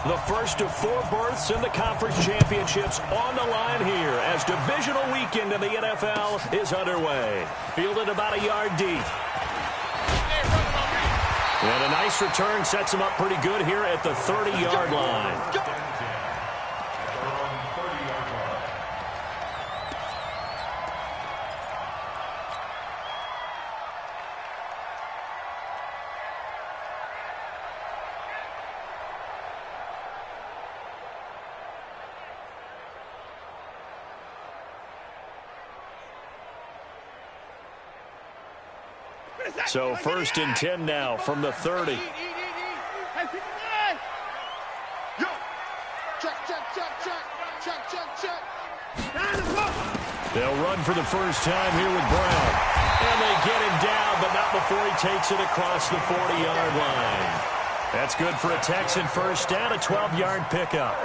The first of 4 berths in the conference championships on the line here as divisional weekend in the NFL is underway. Fielded about a yard deep. And a nice return sets him up pretty good here at the 30-yard line. So 1st and 10 now from the 30. They'll run for the first time here with Brown. And they get him down, but not before he takes it across the 40-yard line. That's good for a Texan first down, a 12-yard pickup.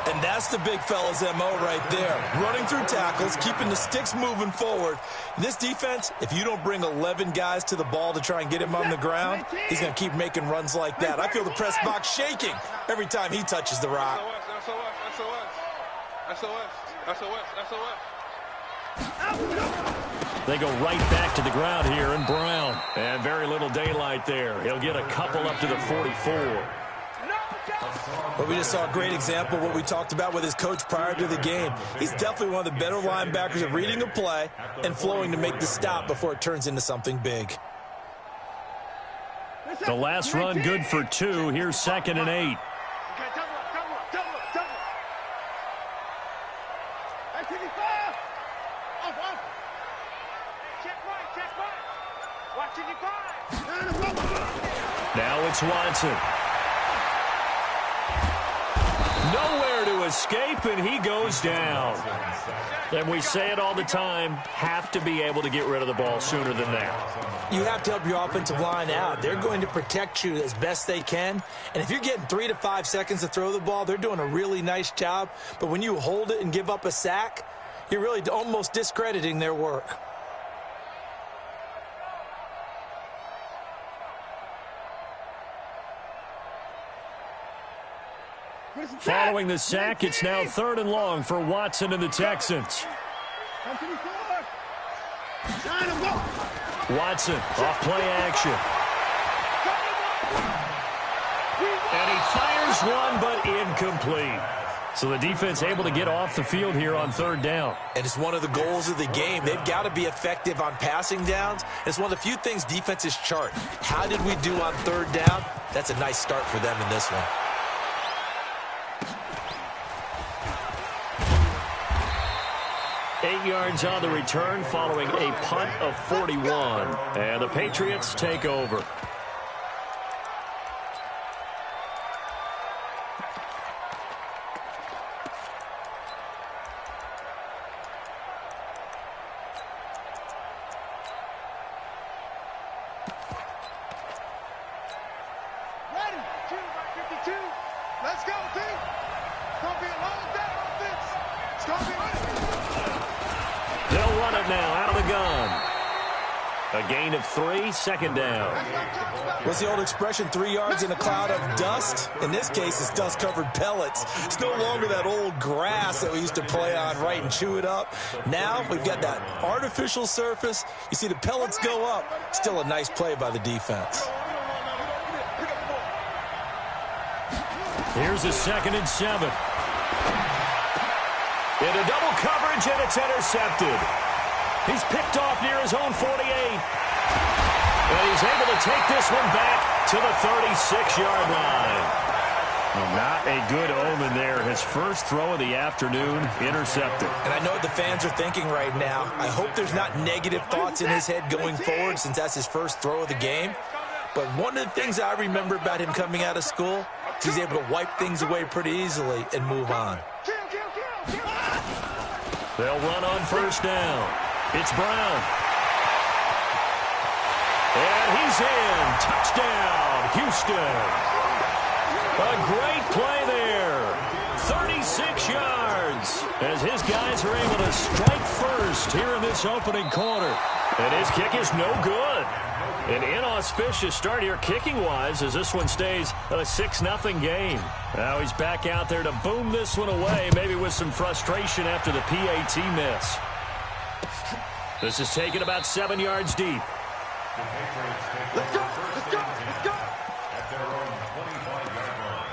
And that's the big fella's MO right there. Running through tackles, keeping the sticks moving forward. This defense, if you don't bring 11 guys to the ball to try and get him on the ground, he's going to keep making runs like that. I feel the press box shaking every time he touches the rock. They go right back to the ground here in Brown. And very little daylight there. He'll get a couple up to the 44. But we just saw a great example of what we talked about with his coach prior to the game. He's definitely one of the better linebackers at reading a play and flowing to make the stop before it turns into something big. The last run good for 2. Here's 2nd and 8. Now it's Watson. Nowhere to escape, and he goes down. And we say it all the time, have to be able to get rid of the ball sooner than that. You have to help your offensive line out. They're going to protect you as best they can. And if you're getting 3 to 5 seconds to throw the ball, they're doing a really nice job. But when you hold it and give up a sack, you're really almost discrediting their work. Following the sack, it's now 3rd and long for Watson and the Texans. Watson off play action. And he fires one, but incomplete. So the defense able to get off the field here on 3rd down. And it's one of the goals of the game. They've got to be effective on passing downs. It's one of the few things defenses chart. How did we do on 3rd down? That's a nice start for them in this one. 8 yards on the return following a punt of 41. And the Patriots take over. Ready, 2 by 52. Let's go, team. It's going to be a long day on this. It's going to be They'll run it now out of the gun. A gain of 3, 2nd down. What's the old expression, 3 yards in a cloud of dust? In this case, it's dust-covered pellets. It's no longer that old grass that we used to play on, right, and chew it up. Now we've got that artificial surface. You see the pellets go up. Still a nice play by the defense. Here's a 2nd and 7. Into double coverage, and it's intercepted. He's picked off near his own 48. And he's able to take this one back to the 36-yard line. Well, not a good omen there. His first throw of the afternoon intercepted. And I know what the fans are thinking right now. I hope there's not negative thoughts in his head going forward since that's his first throw of the game. But one of the things I remember about him coming out of school is he's able to wipe things away pretty easily and move on. They'll run on 1st down. It's Brown. And he's in. Touchdown, Houston. A great play there. 36 yards as his guys are able to strike first here in this opening quarter. And his kick is no good. An inauspicious start here kicking-wise as this one stays a 6-0 game. Now he's back out there to boom this one away, maybe with some frustration after the PAT miss. This is taken about 7 yards deep. Let's go, let's go, let's go. At their own 25-yard line.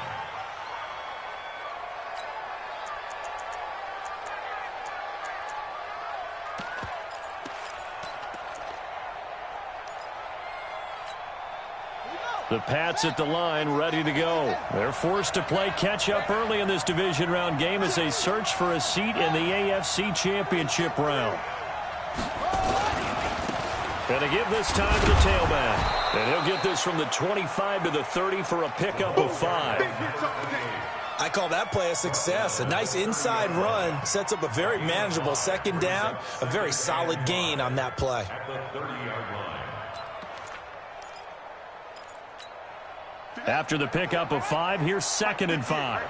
The Pats at the line, ready to go. They're forced to play catch-up early in this division round game as they search for a seat in the AFC Championship round. And to give this time to the tailback. And he'll get this from the 25 to the 30 for a pickup of 5. I call that play a success. A nice inside run sets up a very manageable second down. A very solid gain on that play. At the 30-yard line. After the pickup of 5, here's 2nd and 5. I'm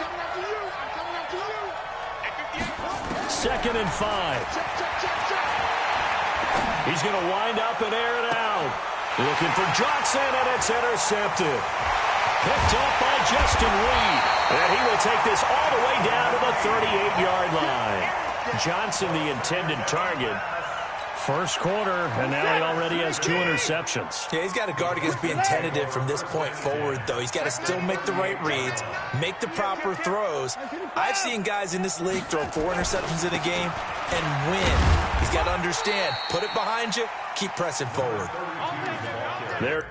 coming after you. I'm coming after you. 2nd and 5. Check, check, check, check. He's going to wind up and air it out. Looking for Johnson, and it's intercepted. Picked up by Justin Reed. And he will take this all the way down to the 38-yard line. Johnson, the intended target. First quarter, and now he already has 2 interceptions. Yeah, he's got to guard against being tentative from this point forward, though. He's got to still make the right reads, make the proper throws. I've seen guys in this league throw 4 interceptions in a game and win. He's got to understand, put it behind you, keep pressing forward. There.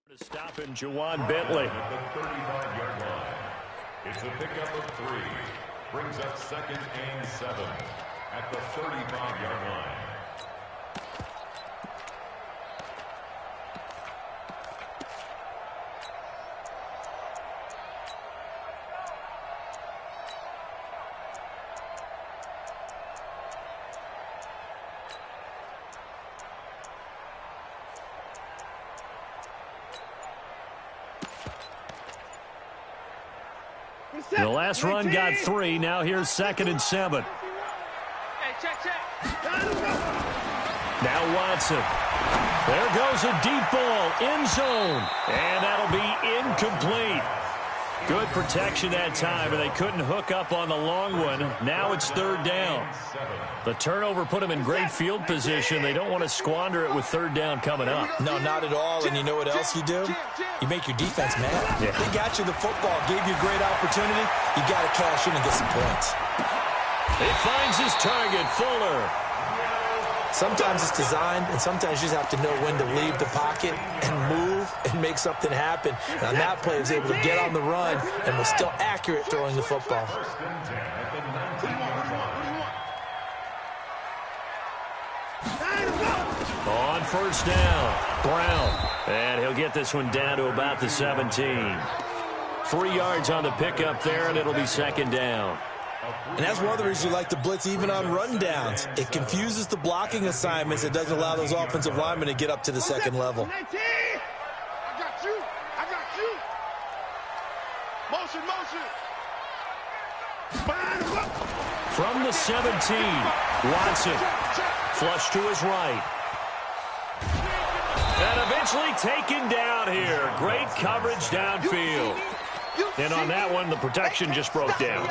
To stop him, Jawan Bentley. At the 35-yard line. It's a pickup of 3. Brings up 2nd and 7. At the 35-yard line. The last run got 3. Now here's 2nd and 7. Hey, check, check. Now Watson. There goes a deep ball, end zone. And that'll be incomplete. Good protection that time, and they couldn't hook up on the long one. Now it's 3rd down. The turnover put them in great field position. They don't want to squander it with 3rd down coming up. No, not at all. And you know what else you do? You make your defense mad. Yeah. They got you the football, gave you a great opportunity. You got to cash in and get some points. He finds his target, Fuller. Sometimes it's designed, and sometimes you just have to know when to leave the pocket and move and make something happen. And on that play, he was able to get on the run and was still accurate throwing the football. On 1st down, Brown. And he'll get this one down to about the 17. 3 yards on the pickup there, and it'll be 2nd down. And that's one of the reasons you like to blitz even on rundowns. It confuses the blocking assignments. It doesn't allow those offensive linemen to get up to the 2nd level. I got you. I got you. Motion, motion. From the 17, Watson. Flush to his right. And eventually taken down here. Great coverage downfield. And on that one, the protection just broke down.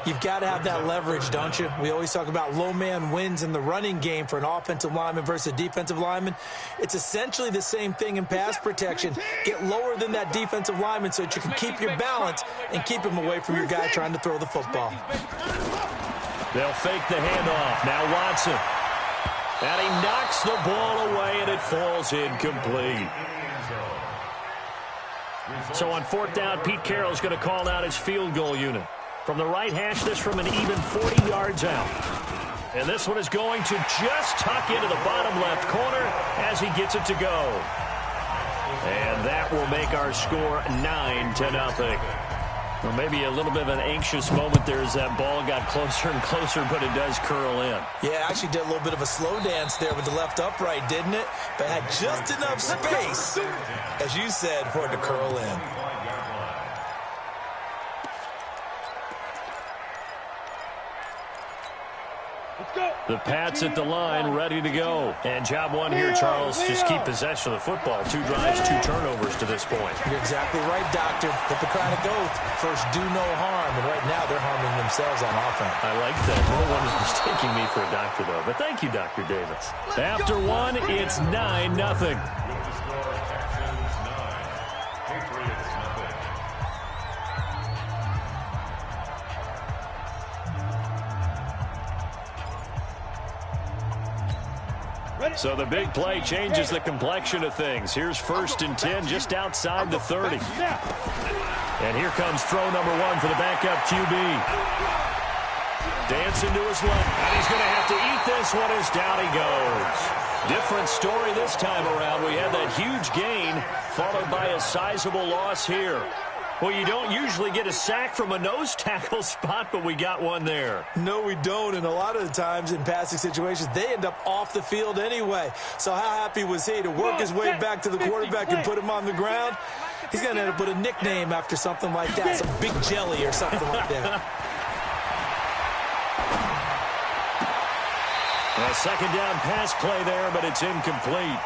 You've got to have that leverage, don't you? We always talk about low man wins in the running game for an offensive lineman versus a defensive lineman. It's essentially the same thing in pass protection. Get lower than that defensive lineman so that you can keep your balance and keep him away from your guy trying to throw the football. They'll fake the handoff. Now Watson. And he knocks the ball away, and it falls incomplete. So on 4th down, Pete Carroll's going to call out his field goal unit. From the right hash, this from an even 40 yards out. And this one is going to just tuck into the bottom left corner as he gets it to go. And that will make our score 9-0. Well, maybe a little bit of an anxious moment there as that ball got closer and closer, but it does curl in. Yeah, actually did a little bit of a slow dance there with the left upright, didn't it? But had just enough space, as you said, for it to curl in. The Pats at the line, ready to go. And job one here, Charles, just keep possession of the football. 2 drives, 2 turnovers to this point. You're exactly right, Doctor. Hippocratic oath, first do no harm. And right now they're harming themselves on offense. I like that. No one is mistaking me for a doctor, though. But thank you, Dr. Davis. After one, it's 9-0. So the big play changes the complexion of things. Here's 1st and 10 just outside the 30. And here comes throw number 1 for the backup QB. Dancing to his left. And he's going to have to eat this one as down he goes. Different story this time around. We had that huge gain followed by a sizable loss here. Well, you don't usually get a sack from a nose tackle spot, but we got one there. No, we don't, and a lot of the times in passing situations, they end up off the field anyway. So how happy was he to work his way back to the quarterback and put him on the ground? He's going to end up with a nickname after something like that, some Big Jelly or something like that. A second down pass play there, but it's incomplete.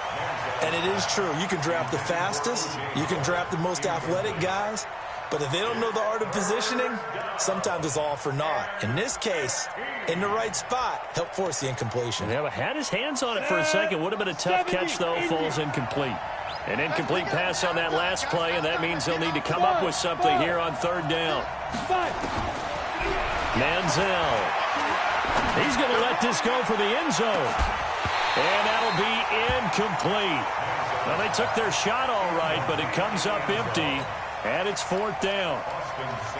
And it is true. You can draft the fastest. You can draft the most athletic guys. But if they don't know the art of positioning, sometimes it's all for naught. In this case, in the right spot, help force the incompletion. Yeah, but had his hands on it for a second. Would have been a tough catch, though. Falls incomplete. An incomplete pass on that last play, and that means they'll need to come up with something here on 3rd down. Manziel. He's going to let this go for the end zone. And that'll be incomplete. Well, they took their shot all right, but it comes up empty, and it's 4th down.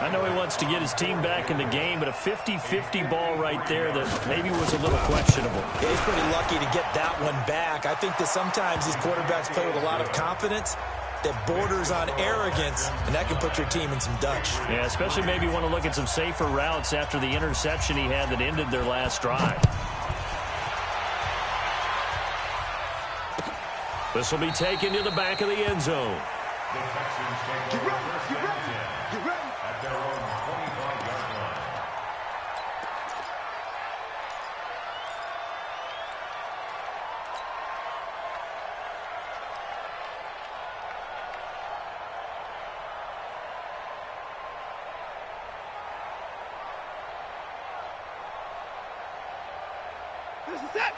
I know he wants to get his team back in the game, but a 50-50 ball right there that maybe was a little questionable. Yeah, he's pretty lucky to get that one back. I think that sometimes these quarterbacks play with a lot of confidence that borders on arrogance, and that can put your team in some Dutch. Yeah, especially maybe want to look at some safer routes after the interception he had that ended their last drive. This will be taken to the back of the end zone. Get ready, get ready, get ready. At their own 25-yard line.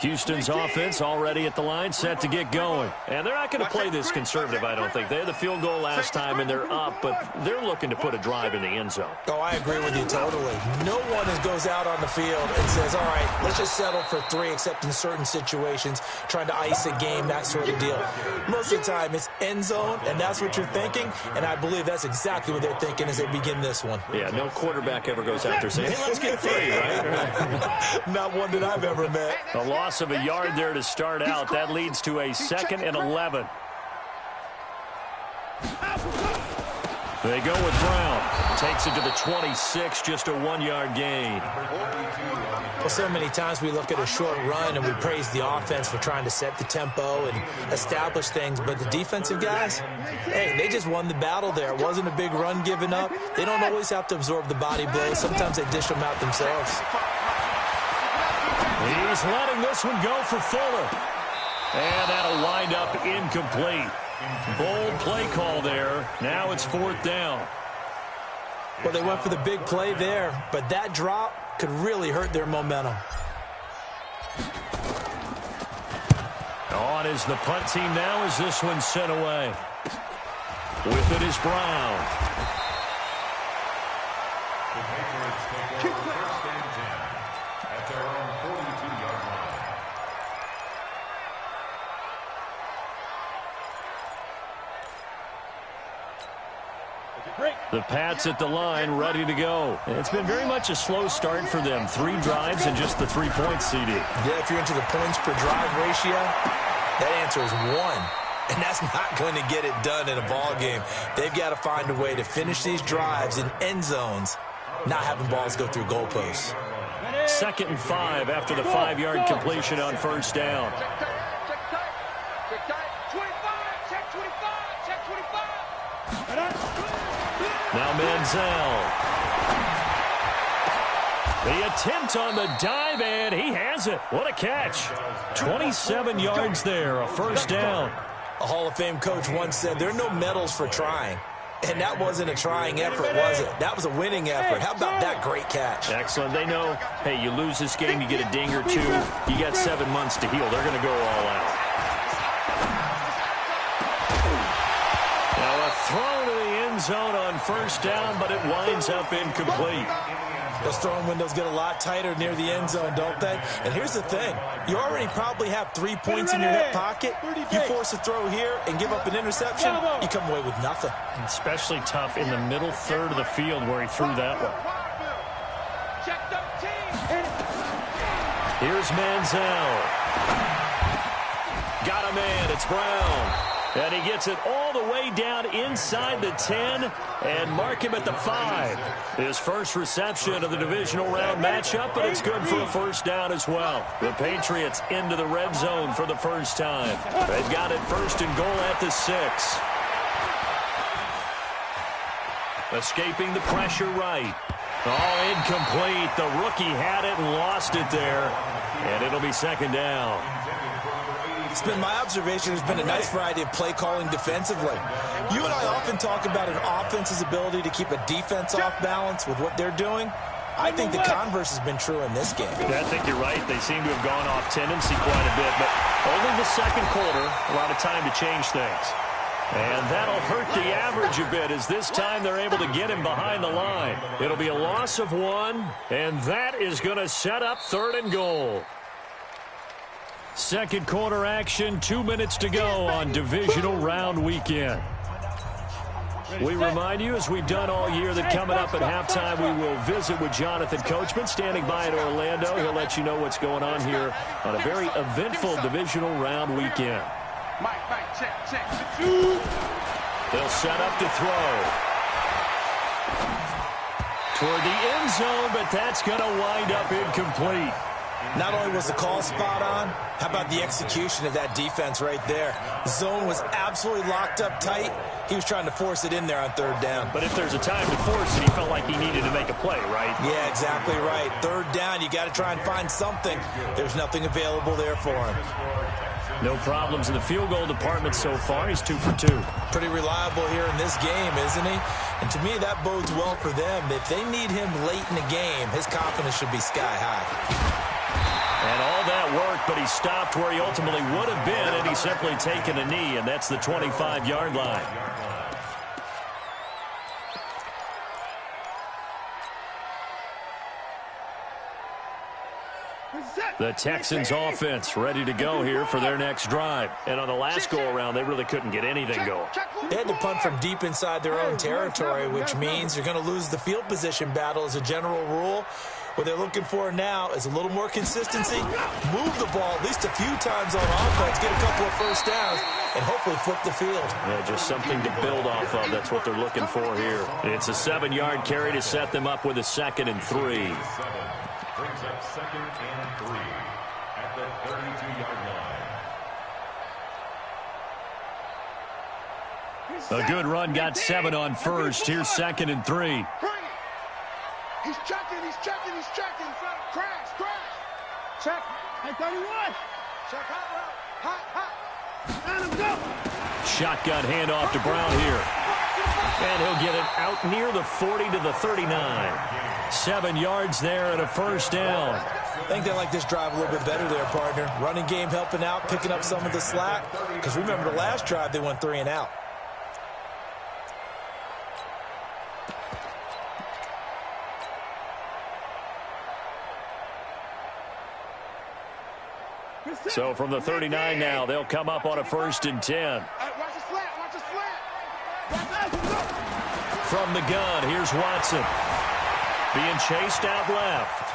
Houston's offense already at the line, set to get going. And they're not going to play this conservative, I don't think. They had the field goal last time, and they're up, but they're looking to put a drive in the end zone. Oh, I agree with you totally. No one goes out on the field and says, all right, let's just settle for 3, except in certain situations, trying to ice a game, that sort of deal. Most of the time, it's end zone, and that's what you're thinking, and I believe that's exactly what they're thinking as they begin this one. Yeah, no quarterback ever goes out there saying, hey, let's get 3, right? Not one that I've ever met. A loss of a yard there to start out. That leads to a 2nd and 11. They go with Brown. Takes it to the 26, just a 1-yard gain. Well, so many times we look at a short run and we praise the offense for trying to set the tempo and establish things, but the defensive guys, hey, they just won the battle there. It wasn't a big run given up. They don't always have to absorb the body blows. Sometimes they dish them out themselves. He's letting this one go for Fuller. And that'll wind up incomplete. Bold play call there. Now it's 4th down. Well, they went for the big play there, but that drop could really hurt their momentum. On is the punt team now as this one's sent away. With it is Brown. The Patriots take over 1st and 10 at their own 42-yard line. Break. The Pats at the line, ready to go. It's been very much a slow start for them. 3 drives and just the 3 points, CD. Yeah, if you're into the points per drive ratio, that answer is 1. And that's not going to get it done in a ball game. They've got to find a way to finish these drives in end zones, not having balls go through goalposts. 2nd and 5 after the 5-yard completion on first down. Now Manziel. The attempt on the dive, and he has it. What a catch. 27 yards there, a first down. A Hall of Fame coach once said, there are no medals for trying. And that wasn't a trying effort, was it? That was a winning effort. How about that great catch? Excellent. They know, hey, you lose this game, you get a ding or 2. You got 7 months to heal. They're going to go all out. Now a throw to the end zone on first down, but it winds up incomplete. Those throwing windows get a lot tighter near the end zone, don't they? And here's the thing. You already probably have 3 points in your hip pocket. You force a throw here and give up an interception, you come away with nothing. Especially tough in the middle third of the field where he threw that one. Here's Manziel. Got a man. It's Brown. And he gets it all the way down inside the 10 and mark him at the 5. His first reception of the divisional round matchup, but it's good for a first down as well. The Patriots into the red zone for the first time. They've got it 1st and goal at the 6. Escaping the pressure right. Oh, incomplete. The rookie had it and lost it there. And it'll be 2nd down. It's been my observation there's been a nice variety of play calling defensively. You and I often talk about an offense's ability to keep a defense off balance with what they're doing. I think the converse has been true in this game. Yeah, I think you're right. They seem to have gone off tendency quite a bit, but only the 2nd quarter, a lot of time to change things. And that'll hurt the average a bit as this time they're able to get him behind the line. It'll be a loss of 1, and that is going to set up 3rd and goal. 2nd quarter action, 2 minutes to go on divisional round weekend. We remind you, as we've done all year, that coming up at halftime, we will visit with Jonathan Coachman, standing by in Orlando. He'll let you know what's going on here on a very eventful divisional round weekend. They'll set up to throw. Toward the end zone, but that's going to wind up incomplete. Not only was the call spot on, how about the execution of that defense right there? The zone was absolutely locked up tight. He was trying to force it in there on 3rd down. But if there's a time to force it, he felt like he needed to make a play, right? Yeah, exactly right. 3rd down, you got to try and find something. There's nothing available there for him. No problems in the field goal department so far. He's 2 for 2. Pretty reliable here in this game, isn't he? And to me, that bodes well for them. If they need him late in the game, his confidence should be sky high. And all that worked, but he stopped where he ultimately would have been, and he's simply taken a knee, and that's the 25-yard line. The Texans offense ready to go here for their next drive. And on the last go-around, they really couldn't get anything going. They had to punt from deep inside their own territory, which means you're going to lose the field position battle as a general rule. What they're looking for now is a little more consistency, move the ball at least a few times on offense, get a couple of first downs, and hopefully flip the field. Yeah, just something to build off of. That's what they're looking for here. It's a 7-yard carry to set them up with a 2nd and 3. Brings up 2nd and 3 at the 32-yard line. A good run, got 7 on first. Here's 2nd and 3. He's checking. Crash. Check. Hey, 31. Check hot. Let him go. Shotgun handoff to Brown here. And he'll get it out near the 40 to the 39. 7 yards there and a first down. I think they like this drive a little bit better there, partner. Running game helping out, picking up some of the slack. Because remember the last drive, they went 3 and out. So from the 39 now, they'll come up on a 1st and 10. from the gun. Here's Watson. Being chased out left.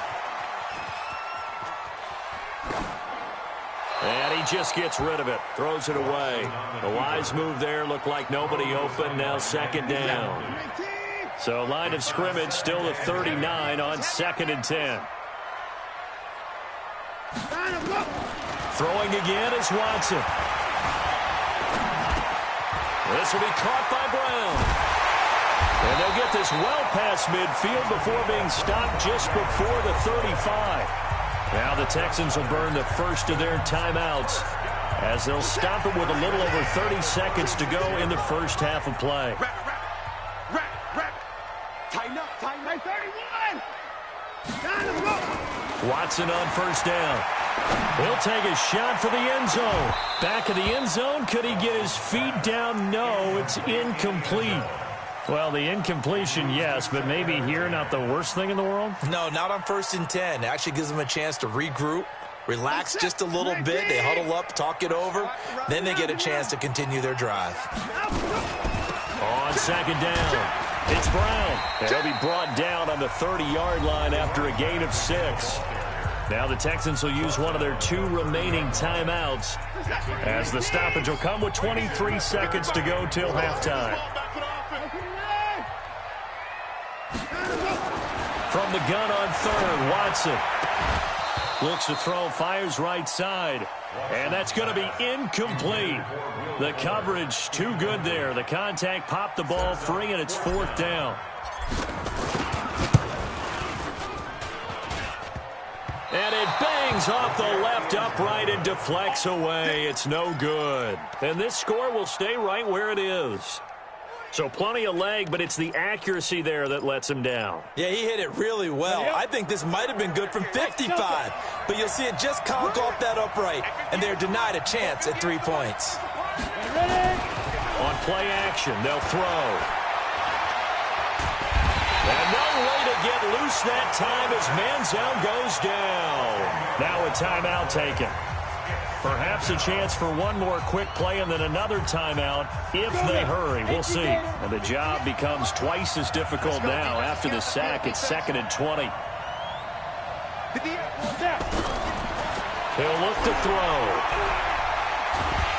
And he just gets rid of it. Throws it away. The wise move there. Looked like nobody open. Now second down. So line of scrimmage still the 39 on 2nd and 10. Throwing again is Watson. This will be caught by Brown. And they'll get this well past midfield before being stopped just before the 35. Now the Texans will burn the first of their timeouts as they'll stop it with a little over 30 seconds to go in the first half of play. Tighten up, 31. Watson on first down. He'll take a shot for the end zone. Back of the end zone. Could he get his feet down? No, it's incomplete. Well, the incompletion, yes, but maybe here not the worst thing in the world? No, not on 1st and 10. It actually gives them a chance to regroup, relax just a little bit. They huddle up, talk it over. Then they get a chance to continue their drive. On second down, it's Brown. And he'll be brought down on the 30-yard line after a gain of 6. Now the Texans will use one of their 2 remaining timeouts as the stoppage will come with 23 seconds to go till halftime. From the gun on 3rd, Watson looks to throw, fires right side, and that's going to be incomplete. The coverage too good there. The contact popped the ball free, and it's 4th down. And it bangs off the left upright and deflects away. It's no good. And this score will stay right where it is. So plenty of leg, but it's the accuracy there that lets him down. Yeah, he hit it really well. I think this might have been good from 55. But you'll see it just conk off that upright, and they're denied a chance at 3 points. On play action, they'll throw. And no way to get loose that time as Manziel goes down. Now a timeout taken. Perhaps a chance for one more quick play and then another timeout if they hurry. We'll see. And the job becomes twice as difficult now. After the sack, it's 2nd and 20. He'll look to throw.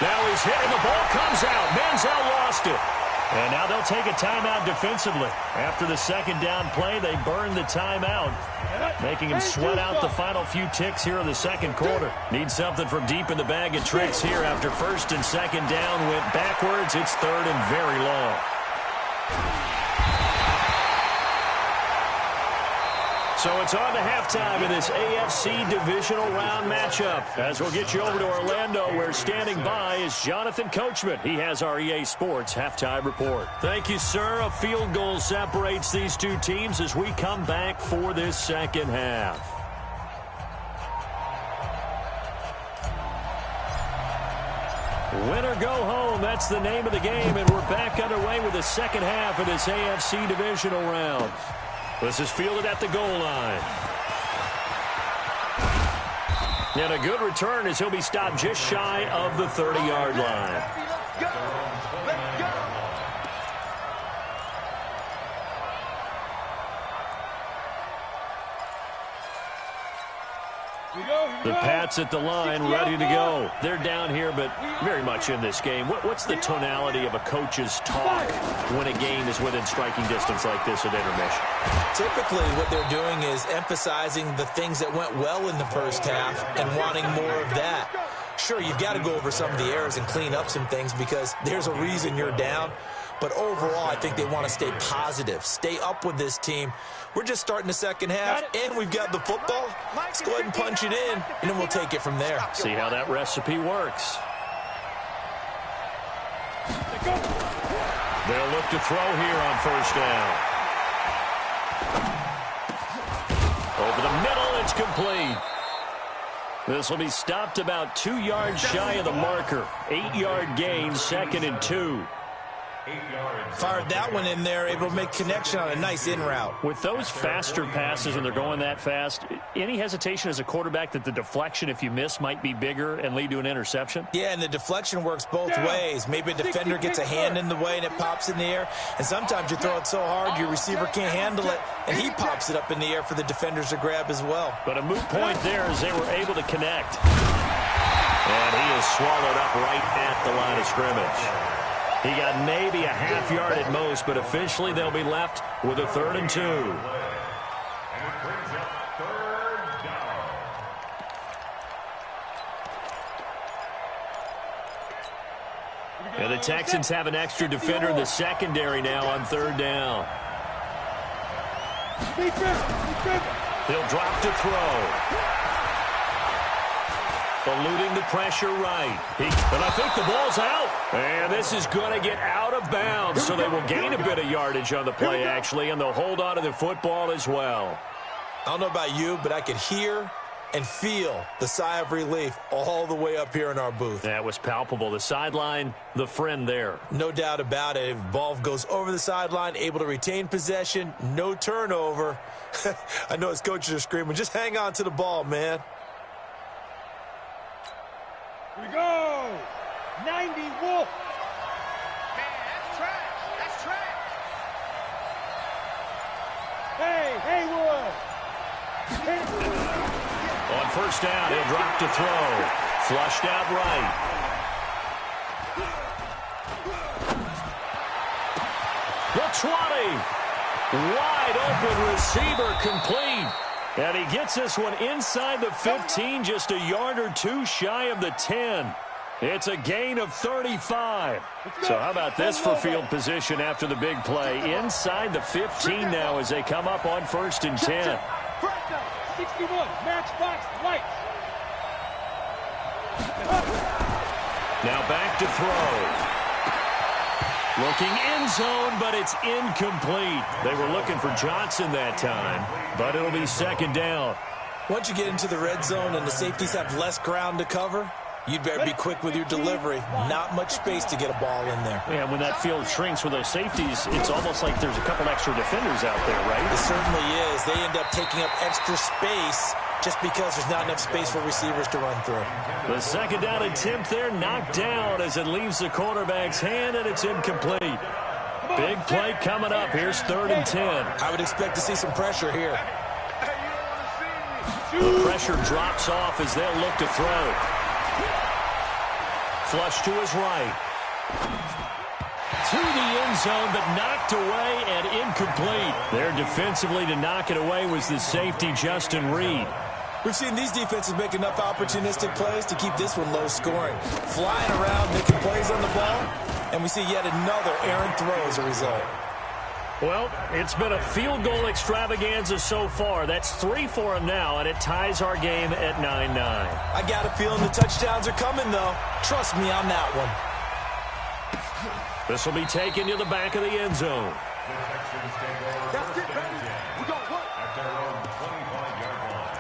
Now he's hit and the ball comes out. Manziel lost it. And now they'll take a timeout defensively. After the second down play, they burn the timeout, making him sweat out the final few ticks here in the second quarter. Need something from deep in the bag of tricks here after 1st and 2nd down went backwards. It's 3rd and very long. So it's on to halftime in this AFC divisional round matchup. As we'll get you over to Orlando, where standing by is Jonathan Coachman. He has our EA Sports halftime report. Thank you, sir. A field goal separates these two teams as we come back for this second half. Win or go home, that's the name of the game, and we're back underway with the second half of this AFC divisional round. This is fielded at the goal line. And a good return as he'll be stopped just shy of the 30-yard line. The Pats at the line, ready to go. They're down here, but very much in this game. What's the tonality of a coach's talk when a game is within striking distance like this at intermission? Typically, what they're doing is emphasizing the things that went well in the first half and wanting more of that. Sure, you've got to go over some of the errors and clean up some things because there's a reason you're down. But overall, I think they want to stay positive, stay up with this team. We're just starting the second half, and we've got the football. Let's go ahead and punch it in, and then we'll take it from there. See how that recipe works. They'll look to throw here on first down. Over the middle, it's complete. This will be stopped about 2 yards shy of the marker. 8-yard gain, 2nd and 2. Fired that one in there, able to make connection on a nice in route. With those faster passes and they're going that fast, any hesitation as a quarterback that the deflection, if you miss, might be bigger and lead to an interception? Yeah, and the deflection works both ways. Maybe a defender gets a hand in the way and it pops in the air, and sometimes you throw it so hard your receiver can't handle it, and he pops it up in the air for the defenders to grab as well. But a moot point there as they were able to connect. And he is swallowed up right at the line of scrimmage. He got maybe a half yard at most, but officially they'll be left with a 3rd and 2. And it brings up 3rd down. And the Texans have an extra defender in the secondary now on 3rd down. He'll drop to throw. Eluding the pressure right. But I think the ball's out. And this is going to get out of bounds, so they will gain a bit of yardage on the play, actually, and they'll hold on to the football as well. I don't know about you, but I could hear and feel the sigh of relief all the way up here in our booth. That was palpable. The sideline, the friend there. No doubt about it. If the ball goes over the sideline, able to retain possession, no turnover. I know his coaches are screaming, just hang on to the ball, man. Here we go. 90 Wolf. Man, that's trash. That's trash. Hey, Haywood. On 1st down, he'll drop to throw. Flushed out right. The 20. Wide open receiver complete. And he gets this one inside the 15, just a yard or two shy of the 10. It's a gain of 35. So how about this for field position after the big play? Inside the 15 now as they come up on 1st and 10. 61, matchbox, lights. Now back to throw. Looking end zone, but it's incomplete. They were looking for Johnson that time, but it'll be 2nd down. Once you get into the red zone and the safeties have less ground to cover, you'd better be quick with your delivery. Not much space to get a ball in there. Yeah, when that field shrinks with those safeties, it's almost like there's a couple extra defenders out there, right? It certainly is. They end up taking up extra space just because there's not enough space for receivers to run through. The 2nd down attempt there knocked down as it leaves the quarterback's hand, and it's incomplete. Big play coming up. Here's 3rd and 10. I would expect to see some pressure here. The pressure drops off as they'll look to throw. Flush to his right. To the end zone, but knocked away and incomplete. There defensively to knock it away was the safety, Justin Reed. We've seen these defenses make enough opportunistic plays to keep this one low scoring. Flying around, making plays on the ball, and we see yet another errant throw as a result. Well, it's been a field goal extravaganza so far. That's 3 for him now, and it ties our game at 9-9. I got a feeling the touchdowns are coming, though. Trust me on that one. This will be taken to the back of the end zone. That's it, baby. We got what? At their own 25-yard line.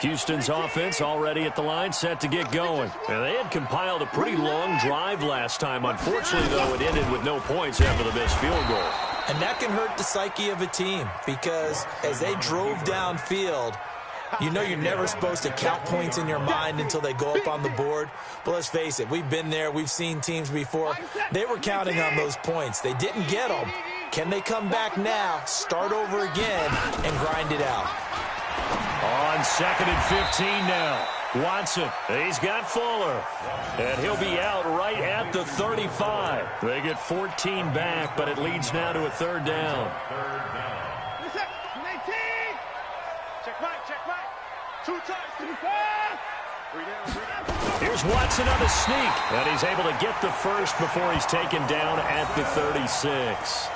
Houston's offense already at the line, set to get going. And they had compiled a pretty long drive last time. Unfortunately, though, it ended with no points after the missed field goal. And that can hurt the psyche of a team because as they drove downfield, you know you're never supposed to count points in your mind until they go up on the board. But let's face it, we've been there. We've seen teams before. They were counting on those points. They didn't get them. Can they come back now, start over again, and grind it out? On 2nd and 15 now. Watson, he's got Fuller. And he'll be out right at the 35. They get 14 back, but it leads now to a 3rd down. Listen, 19. Check right. 2 times, 2 times. Here's Watson on the sneak. And he's able to get the first before he's taken down at the 36.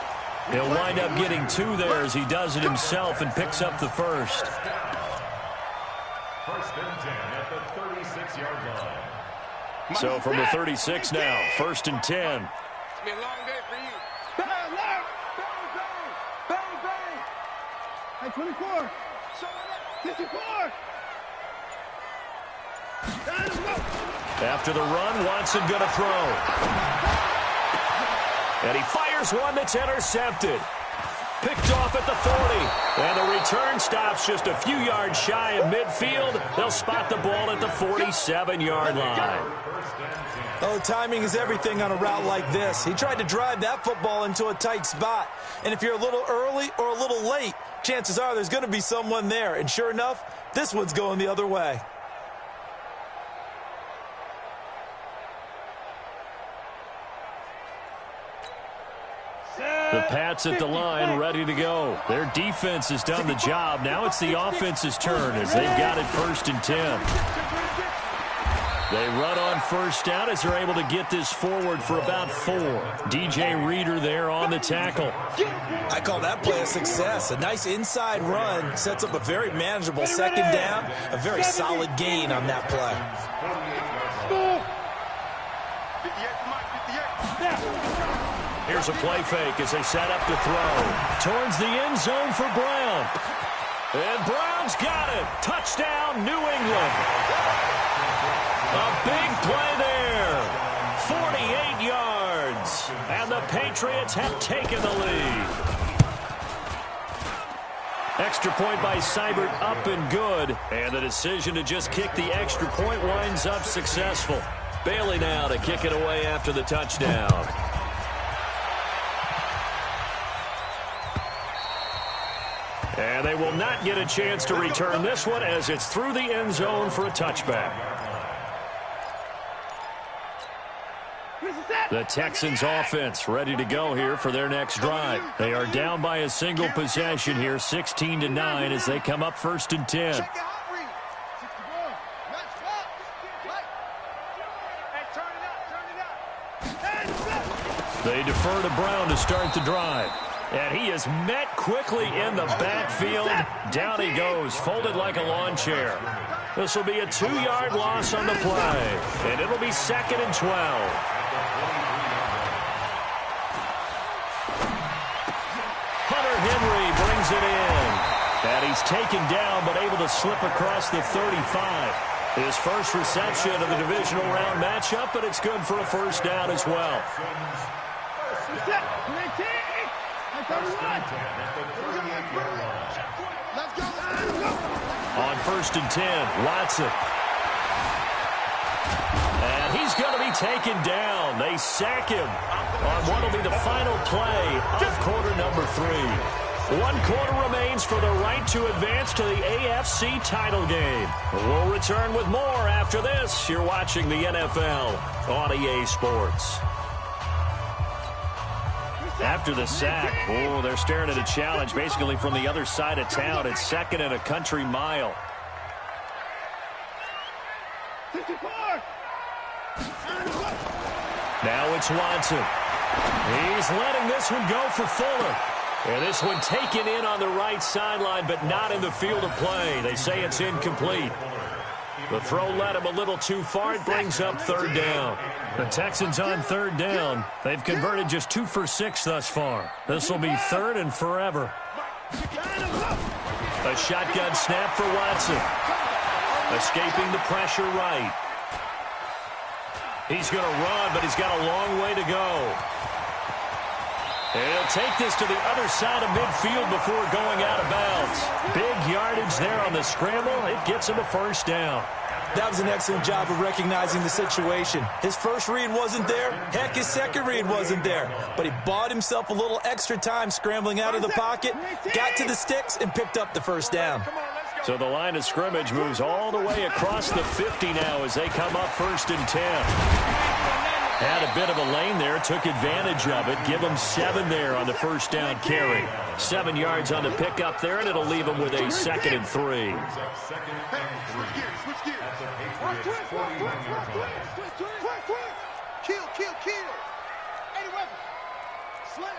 He'll wind up getting 2 there as he does it himself and picks up the first. 1st and 10 at the 36-yard line. So from the 36 now, 1st and 10. It's been a long day for you. Bang, bang. Hey, 24. After the run, Watson going to throw. And he fires one that's intercepted. Picked off at the 40. And the return stops just a few yards shy of midfield. They'll spot the ball at the 47-yard line. Oh, timing is everything on a route like this. He tried to drive that football into a tight spot. And if you're a little early or a little late, chances are there's going to be someone there. And sure enough, this one's going the other way. The Pats at the line, ready to go. Their defense has done the job. Now it's the offense's turn as they've got it 1st and 10. They run on first down as they're able to get this forward for about 4. DJ Reader there on the tackle. I call that play a success. A nice inside run sets up a very manageable 2nd down. A very solid gain on that play. Here's a play fake as they set up to throw. Towards the end zone for Brown. And Brown's got it. Touchdown, New England. A big play there. 48 yards. And the Patriots have taken the lead. Extra point by Seibert up and good. And the decision to just kick the extra point winds up successful. Bailey now to kick it away after the touchdown. And they will not get a chance to return this one as it's through the end zone for a touchback. The Texans offense ready to go here for their next drive. They are down by a single possession here, 16-9 as they come up 1st and 10. They defer to Brown to start the drive. And he is met quickly in the backfield. Down he goes, folded like a lawn chair. This will be a 2-yard loss on the play. And it'll be 2nd and 12. Hunter Henry brings it in. And he's taken down but able to slip across the 35. His first reception of the divisional round matchup, but it's good for a 1st down as well. On 1st and 10, Watson. And he's going to be taken down. They sack him on what will be the final play of quarter number 3. 1 quarter remains for the right to advance to the AFC title game. We'll return with more after this. You're watching the NFL on EA Sports. After the sack, they're staring at a challenge basically from the other side of town. It's 2nd and a country mile. Now it's Watson. He's letting this one go for Fuller. And this one taken in on the right sideline, but not in the field of play. They say it's incomplete. The throw led him a little too far. It brings up 3rd down. The Texans on 3rd down. They've converted just 2 for 6 thus far. This will be 3rd and forever. A shotgun snap for Watson. Escaping the pressure right. He's going to run, but he's got a long way to go. And he'll take this to the other side of midfield before going out of bounds. Big yardage there on the scramble. It gets him a 1st down. That was an excellent job of recognizing the situation. His first read wasn't there. Heck, his second read wasn't there. But he bought himself a little extra time scrambling out of the pocket, got to the sticks, and picked up the 1st down. So the line of scrimmage moves all the way across the 50 now as they come up 1st and 10. Had a bit of a lane there, took advantage of it. Give him 7 there on the 1st down carry. 7 yards on the pickup there, and it'll leave him with a 2nd and 3. Kill. 80 weapons. Slam.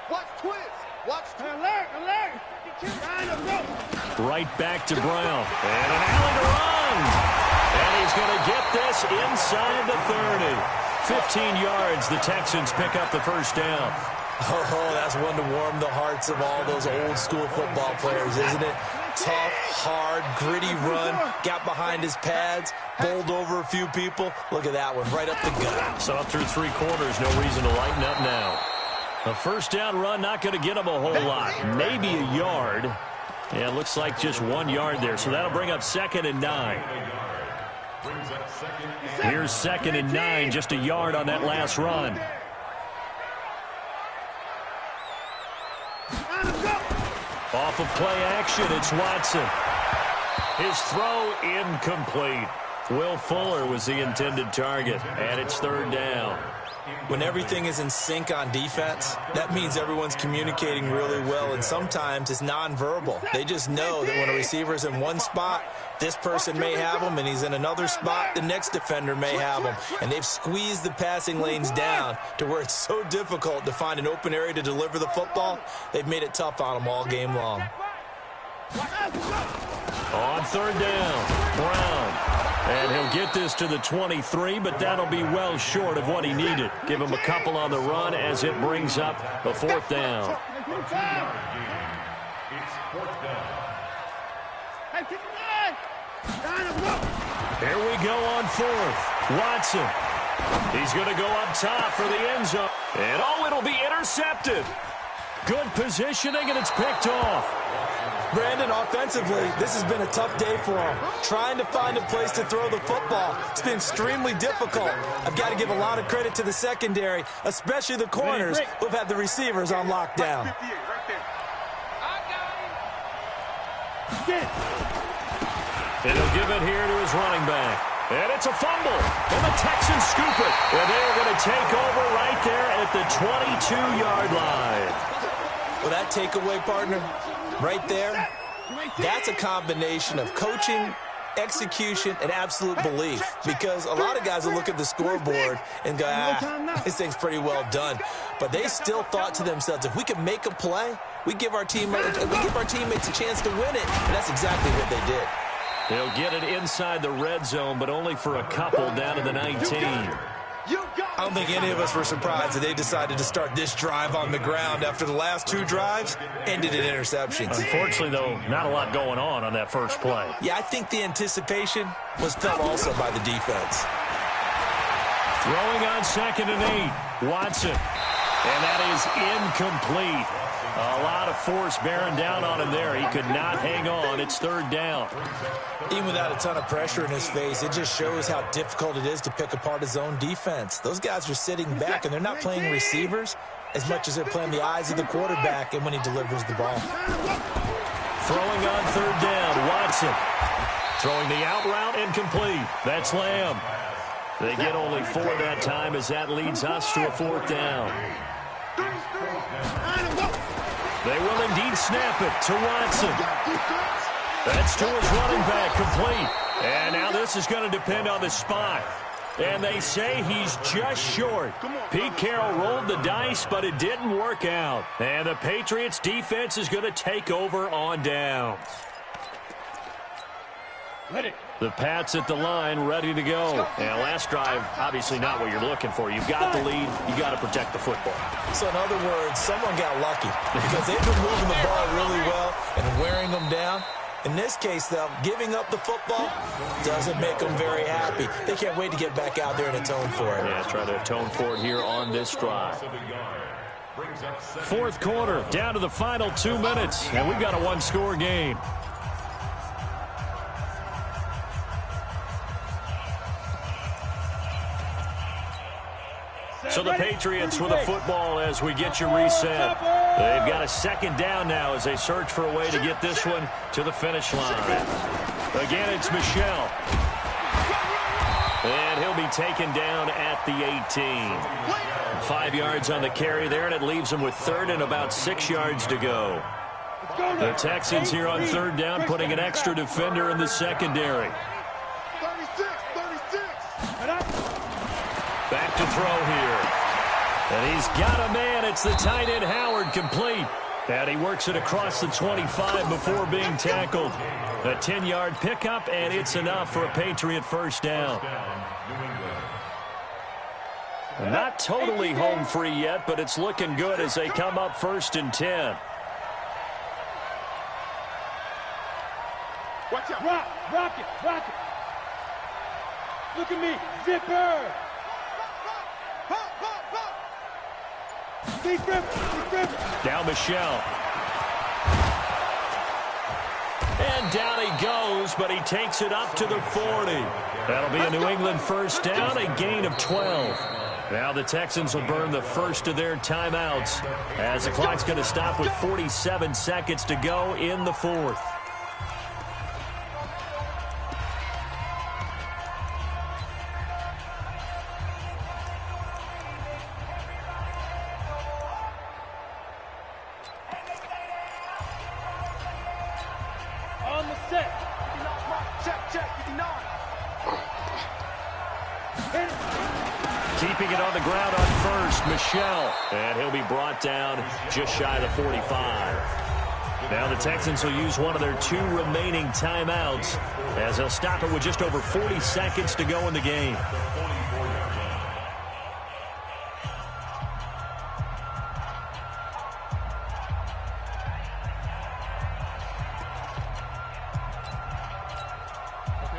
Watch twist. Alert. Right back to Brown. And an alley to run. And he's going to get this inside the 30. 15 yards, the Texans pick up the 1st down. Oh, that's one to warm the hearts of all those old school football players, isn't it? Tough, hard, gritty run, got behind his pads, bowled over a few people. Look at that one, right up the gut. So up through 3 quarters, no reason to lighten up now. A first down run, not going to get him a whole lot. Maybe a yard. Yeah, it looks like just 1 yard there. So that'll bring up 2nd and 9. Here's 2nd and 9, just a yard on that last run. Off of play action, it's Watson. His throw incomplete. Will Fuller was the intended target, and it's 3rd down. When everything is in sync on defense, that means everyone's communicating really well, and sometimes it's nonverbal. They just know that when a receiver's in one spot, this person may have him, and he's in another spot, the next defender may have him. And they've squeezed the passing lanes down to where it's so difficult to find an open area to deliver the football. They've made it tough on them all game long. On 3rd down, Brown. And he'll get this to the 23, but that'll be well short of what he needed. Give him a couple on the run as it brings up the 4th down. Here we go on 4th. Watson. He's going to go up top for the end zone. And it'll be intercepted. Good positioning, and it's picked off. Brandon, offensively, this has been a tough day for him. Trying to find a place to throw the football. It's been extremely difficult. I've got to give a lot of credit to the secondary, especially the corners who've had the receivers on lockdown. And he'll give it here to his running back. And it's a fumble. And the Texans scoop it. And they're going to take over right there at the 22-yard line. Well, that takeaway, partner, right there, that's a combination of coaching, execution, and absolute belief. Because a lot of guys will look at the scoreboard and go, this thing's pretty well done. But they still thought to themselves, if we can make a play, we give our teammates a chance to win it. And that's exactly what they did. They'll get it inside the red zone, but only for a couple down to the 19. I don't think any of us were surprised that they decided to start this drive on the ground after the last 2 drives ended in interceptions. Unfortunately, though, not a lot going on that first play. Yeah, I think the anticipation was felt also by the defense. Throwing on 2nd and 8, Watson. And that is incomplete. A lot of force bearing down on him there. He could not hang on. It's 3rd down. Even without a ton of pressure in his face, it just shows how difficult it is to pick apart his own defense. Those guys are sitting back, and they're not playing receivers as much as they're playing the eyes of the quarterback and when he delivers the ball. Throwing on 3rd down, Watson. Throwing the out route, incomplete. That's Lamb. They get only 4 that time as that leads us to a 4th down. They will indeed snap it to Watson. That's to his running back, complete. And now this is going to depend on the spot. And they say he's just short. Pete Carroll rolled the dice, but it didn't work out. And the Patriots defense is going to take over on downs. The Pats at the line, ready to go. And last drive, obviously not what you're looking for. You've got the lead. You got to protect the football. So in other words, someone got lucky because they've been moving the ball really well and wearing them down. In this case, though, giving up the football doesn't make them very happy. They can't wait to get back out there and atone for it. Yeah, try to atone for it here on this drive. 4th quarter, down to the final 2 minutes, and we've got a 1-score game. So the Patriots with a football as we get you reset. They've got a 2nd down now as they search for a way to get this one to the finish line. Again, it's Michel. And he'll be taken down at the 18. 5 yards on the carry there, and it leaves him with 3rd and about 6 yards to go. The Texans here on 3rd down, putting an extra defender in the secondary. Back to throw here. And he's got a man. It's the tight end, Howard, complete. And he works it across the 25 before being tackled. A 10-yard pickup, and it's enough for a Patriot first down. Not totally home free yet, but it's looking good as they come up 1st and 10. Watch out. Rock it. Look at me. Zipper. Big grip. Now Michelle. And down he goes, but he takes it up to the 40. That'll be a New England first down, a gain of 12. Now the Texans will burn the first of their timeouts as the clock's going to stop with 47 seconds to go in the 4th. On the set. Check. 59. Hit it. Keeping it on the ground on first, Michelle. And he'll be brought down just shy of the 45. Now the Texans will use one of their 2 remaining timeouts as they'll stop it with just over 40 seconds to go in the game.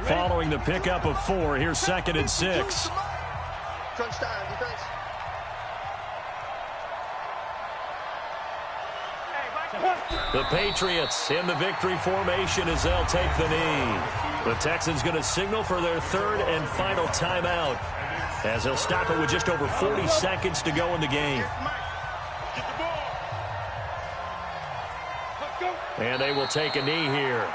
Following the pickup of 4, here's 2nd and 6. Touchdown defense. The Patriots in the victory formation as they'll take the knee. The Texans going to signal for their 3rd and final timeout as they'll stop it with just over 40 seconds to go in the game. And they will take a knee here.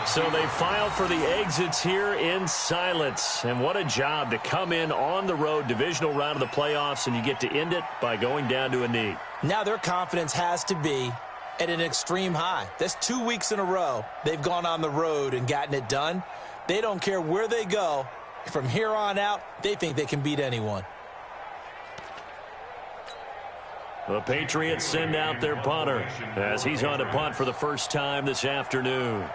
So they file for the exits here in silence. And what a job to come in on the road, divisional round of the playoffs, and you get to end it by going down to a knee. Now their confidence has to be at an extreme high. That's 2 weeks in a row they've gone on the road and gotten it done. They don't care where they go. From here on out, they think they can beat anyone. The Patriots send out their punter as he's on to punt for the first time this afternoon.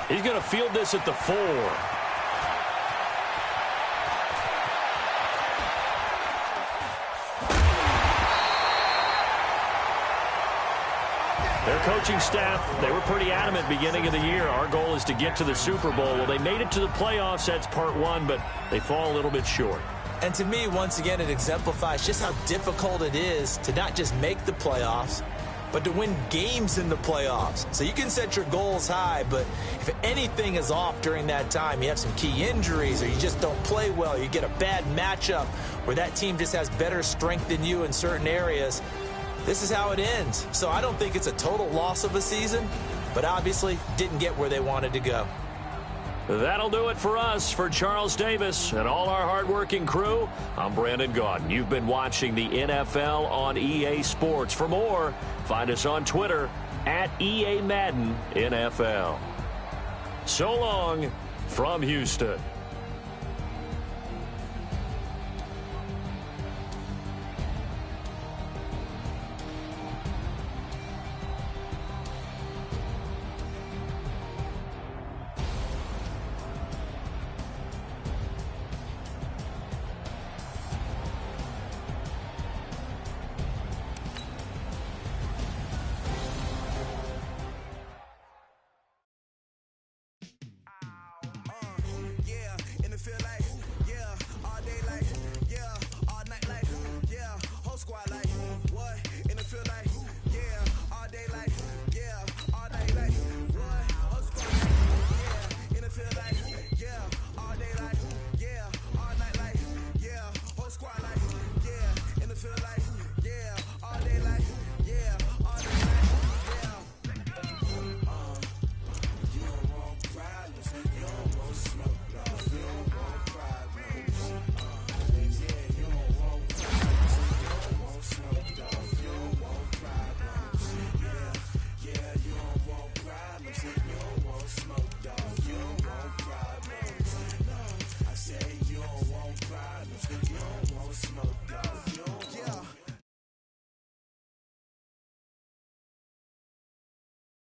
He's going to field this at the 4. Their coaching staff, they were pretty adamant beginning of the year. Our goal is to get to the Super Bowl. Well, they made it to the playoffs. That's part 1, but they fall a little bit short. And to me, once again, it exemplifies just how difficult it is to not just make the playoffs, but to win games in the playoffs. So you can set your goals high, but if anything is off during that time, you have some key injuries or you just don't play well, you get a bad matchup where that team just has better strength than you in certain areas, this is how it ends. So I don't think it's a total loss of a season, but obviously didn't get where they wanted to go. That'll do it for us. For Charles Davis and all our hardworking crew, I'm Brandon Gaudin. You've been watching the NFL on EA Sports. For more, find us on Twitter at EA Madden NFL. So long from Houston.